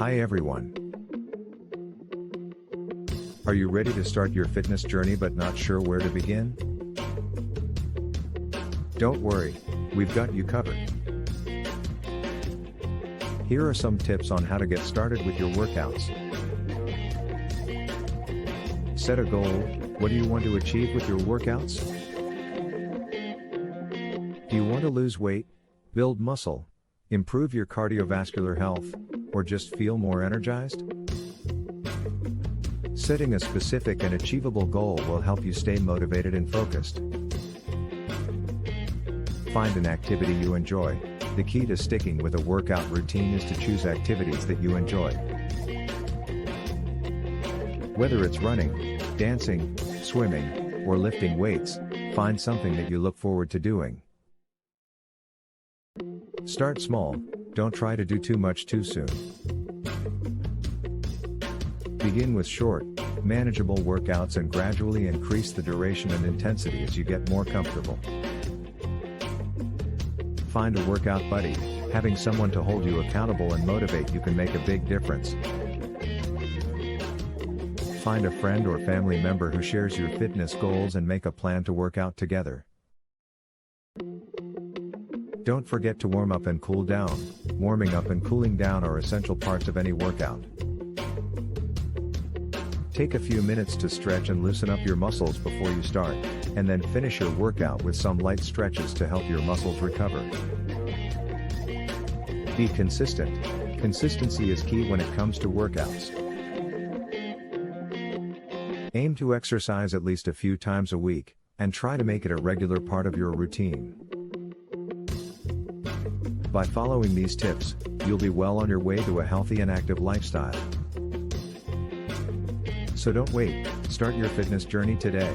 Hi everyone. Are you ready to start your fitness journey but not sure where to begin? Don't worry, we've got you covered. Here are some tips on how to get started with your workouts. Set a goal. What do you want to achieve with your workouts? Do you want to lose weight, build muscle, improve your cardiovascular health, or just feel more energized? Setting a specific and achievable goal will help you stay motivated and focused. Find an activity you enjoy. The key to sticking with a workout routine is to choose activities that you enjoy. Whether it's running, dancing, swimming, or lifting weights, find something that you look forward to doing. Start small, don't try to do too much too soon. Begin with short, manageable workouts and gradually increase the duration and intensity as you get more comfortable. Find a workout buddy. Having someone to hold you accountable and motivate you can make a big difference. Find a friend or family member who shares your fitness goals and make a plan to work out together. Don't forget to warm up and cool down. Warming up and cooling down are essential parts of any workout. Take a few minutes to stretch and loosen up your muscles before you start, and then finish your workout with some light stretches to help your muscles recover. Be consistent. Consistency is key when it comes to workouts. Aim to exercise at least a few times a week, and try to make it a regular part of your routine. By following these tips, you'll be well on your way to a healthy and active lifestyle. So don't wait, start your fitness journey today.